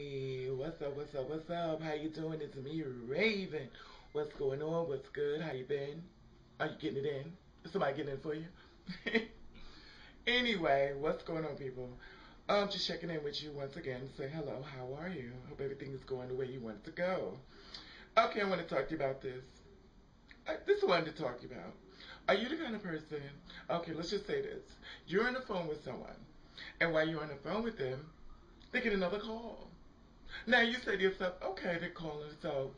Hey, what's up, what's up, what's up? How you doing? It's me, Raven. What's going on? What's good? How you been? Are you getting it in? Is somebody getting it for you? Anyway, what's going on, people? Just checking in with you once again. Say hello. How are you? Hope everything is going the way you want it to go. Okay, I want to talk to you about this. This is what I wanted to talk to you about. Are you the kind of person? Okay, let's just say this. You're on the phone with someone, and while you're on the phone with them, they get another call. Now you say to yourself, okay, they're calling, so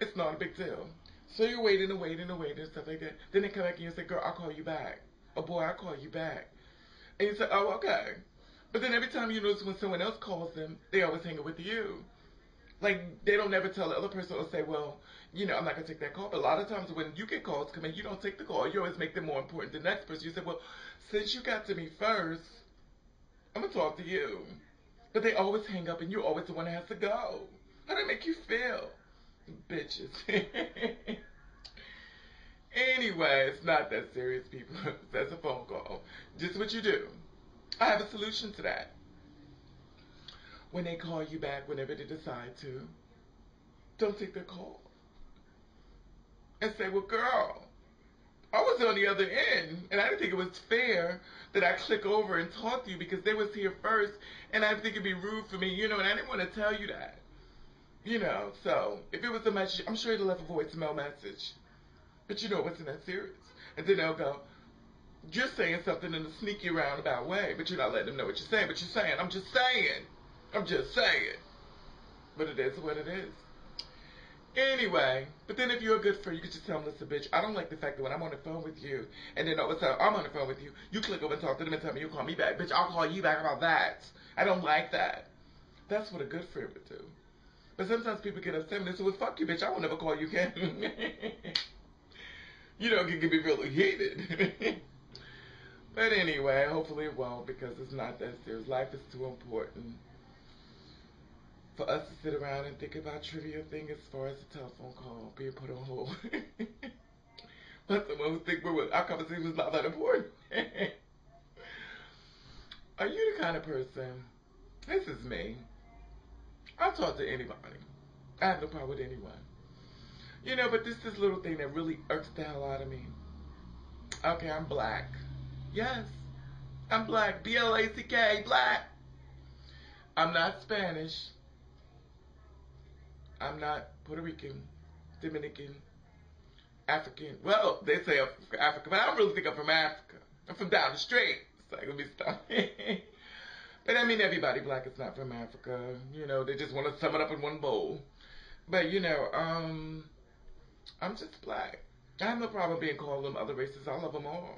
it's not a big deal. So you're waiting and waiting and waiting and stuff like that. Then they come back and you say, girl, I'll call you back. Or boy, I'll call you back. And you say, oh, okay. But then every time you notice when someone else calls them, they always hang up with you. Like, they don't never tell the other person or say, well, I'm not going to take that call. But a lot of times when you get calls come in, you don't take the call. You always make them more important than the next person. You say, well, since you got to me first, I'm going to talk to you. But they always hang up and you're always the one that has to go. How do they make you feel? Bitches. Anyway, it's not that serious, people. That's a phone call. Just what you do. I have a solution to that. When they call you back, whenever they decide to, don't take their call. And say, well, girl, I was on the other end, and I didn't think it was fair that I click over and talk to you because they was here first, and I didn't think it'd be rude for me, and I didn't want to tell you that. So if it was a message, I'm sure it'll left a voicemail message. But it wasn't that serious. And then they'll go, you're saying something in a sneaky roundabout way, but you're not letting them know what you're saying. But you're saying, I'm just saying. I'm just saying. But it is what it is. Anyway, but then if you're a good friend, you can just tell them, listen, bitch, I don't like the fact that when I'm on the phone with you, and then all of a sudden I'm on the phone with you, you click over and talk to them and tell me you'll call me back. Bitch, I'll call you back about that. I don't like that. That's what a good friend would do. But sometimes people get upset and they say, well, fuck you, bitch, I will never call you again. It can be really heated. But anyway, hopefully it won't because it's not that serious. Life is too important for us to sit around and think about trivial things as far as a telephone call being put on hold. But someone who think our conversation was not that important. Are you the kind of person, this is me, I'll talk to anybody. I have no problem with anyone. But this little thing that really irks the hell out of me. Okay, I'm black. Yes, I'm black. B-L-A-C-K, black. I'm not Spanish. I'm not Puerto Rican, Dominican, African. Well, they say I'm from Africa, but I don't really think I'm from Africa. I'm from down the street. So let me stop. But I mean, everybody black is not from Africa. They just want to sum it up in one bowl. But I'm just black. I have no problem being called them other races. I love them all.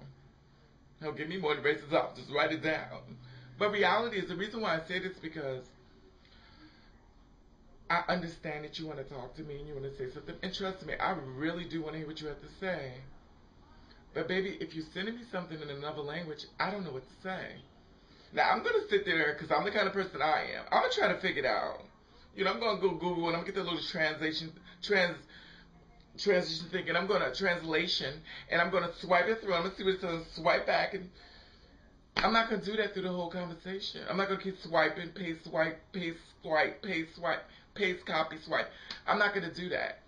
Hell, give me more races. I'll just write it down. But reality is, the reason why I say this is because I understand that you want to talk to me and you want to say something. And trust me, I really do want to hear what you have to say. But baby, if you're sending me something in another language, I don't know what to say. Now, I'm going to sit there because I'm the kind of person I am. I'm going to try to figure it out. I'm going to go Google and I'm going to get that little transition thing, and I'm going to translation, and I'm going to swipe it through. I'm going to see what it says, swipe back, and I'm not going to do that through the whole conversation. I'm not going to keep swiping, paste, swipe, paste, swipe, paste, swipe, paste, copy, swipe. I'm not going to do that.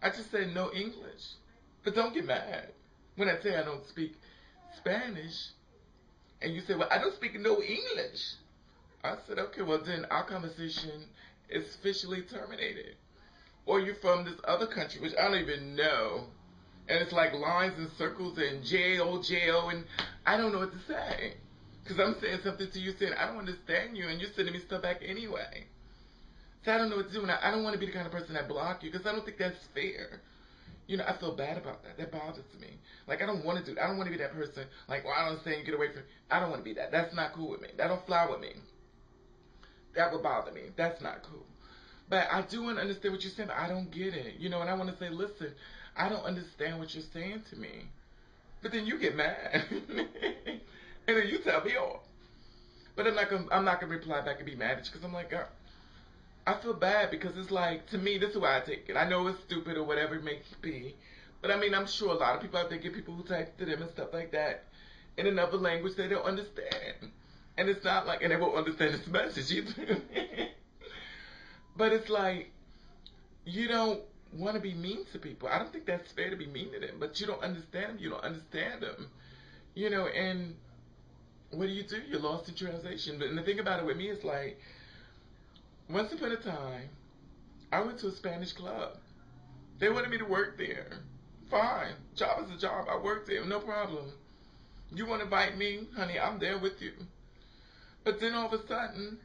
I just said no English. But don't get mad when I say I don't speak Spanish, and you say, well, I don't speak no English. I said, okay, well, then our conversation is officially terminated. Or you're from this other country, which I don't even know. And it's like lines and circles and J-O, and I don't know what to say. Because I'm saying something to you saying, I don't understand you, and you're sending me stuff back anyway. So I don't know what to do, and I don't want to be the kind of person that block you, because I don't think that's fair. I feel bad about that. That bothers me. Like, I don't want to do that. I don't want to be that person, like, well, I don't understand you, get away from me. I don't want to be that. That's not cool with me. That don't fly with me. That would bother me. That's not cool. But I do want to understand what you're saying, but I don't get it. And I want to say, listen, I don't understand what you're saying to me. But then you get mad. And then you tell me off. But I'm not gonna reply back and be mad at you because I'm like, I feel bad because it's like, to me, this is why I take it. I know it's stupid or whatever it may be. But I mean, I'm sure a lot of people out there get people who type to them and stuff like that in another language they don't understand. And it's not like, and they won't understand this message either. But it's like, you don't want to be mean to people. I don't think that's fair to be mean to them, but you don't understand them. You don't understand them. And what do? You're lost in translation. And the thing about it with me is like, once upon a time, I went to a Spanish club. They wanted me to work there. Fine. Job is a job. I worked there. No problem. You want to invite me? Honey, I'm there with you. But then all of a sudden,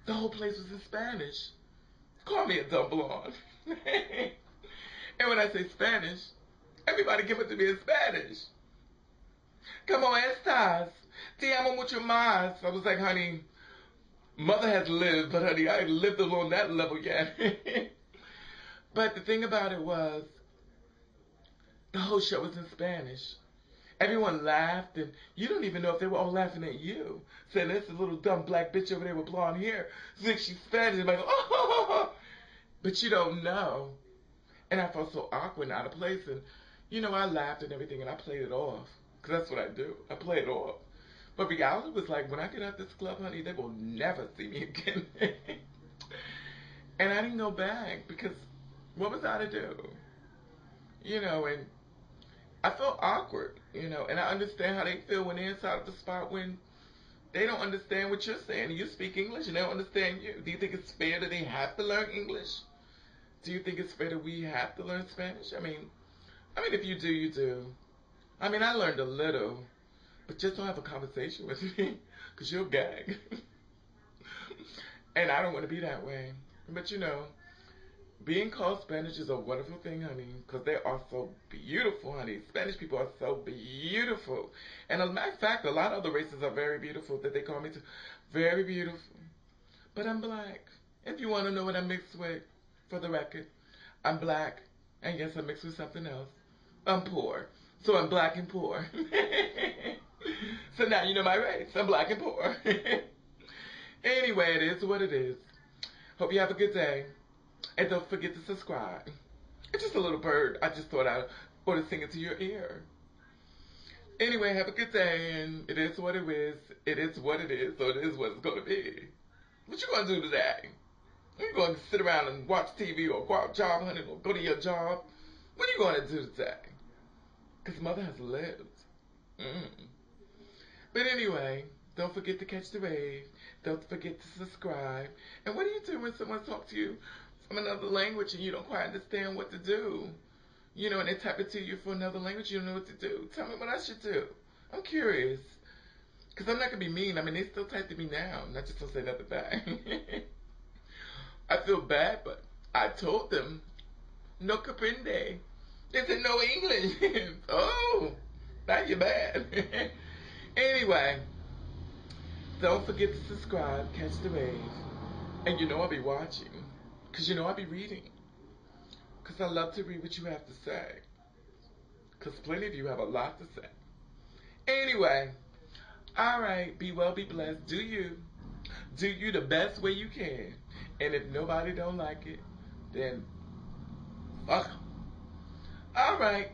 the whole place was in Spanish. Call me a dumb blonde. And when I say Spanish, everybody give it to me in Spanish. Como estas? Te amo mucho más. I was like, honey, mother has lived, but honey, I ain't lived along that level yet. But the thing about it was, the whole show was in Spanish. Everyone laughed, and you don't even know if they were all laughing at you. Saying, this little dumb black bitch over there with blonde hair thinks she's Spanish. And like, oh, but you don't know. And I felt so awkward and out of place. And, I laughed and everything, and I played it off. Because that's what I do. I play it off. But reality was like, when I get out this club, honey, they will never see me again. And I didn't go back because what was I to do? And I felt awkward, and I understand how they feel when they're inside of the spot when they don't understand what you're saying. You speak English and they don't understand you. Do you think it's fair that they have to learn English? Do you think it's fair that we have to learn Spanish? I mean, if you do, you do. I learned a little, but just don't have a conversation with me because you'll gag. And I don't want to be that way. But being called Spanish is a wonderful thing, honey, because they are so beautiful, honey. Spanish people are so beautiful. And as a matter of fact, a lot of other races are very beautiful that they call me too. Very beautiful. But I'm black. If you want to know what I'm mixed with, for the record, I'm black. And yes, I'm mixed with something else. I'm poor. So I'm black and poor. So now you know my race. I'm black and poor. Anyway, it is what it is. Hope you have a good day. And don't forget to subscribe. It's just a little bird. I just thought I ought to sing it to your ear. Anyway, have a good day. And it is what it is. It is what it is. So it is what it's going to be. What you going to do today? Are you going to sit around and watch TV or go out job hunting or go to your job? What are you going to do today? Because mother has lived. But anyway, don't forget to catch the wave. Don't forget to subscribe. And what do you do when someone talks to you from another language and you don't quite understand what to do? And they type it to you for another language, you don't know what to do. Tell me what I should do. I'm curious. Because I'm not going to be mean. They still type to me now. And I just don't say nothing back. I feel bad, but I told them, no comprende. They said no English. Oh, now you're bad. Anyway, don't forget to subscribe, catch the wave. And I'll be watching. Because I'll be reading. Because I love to read what you have to say. Because plenty of you have a lot to say. Anyway, alright, be well, be blessed. Do you. Do you the best way you can. And if nobody don't like it, then fuck 'em. Alright.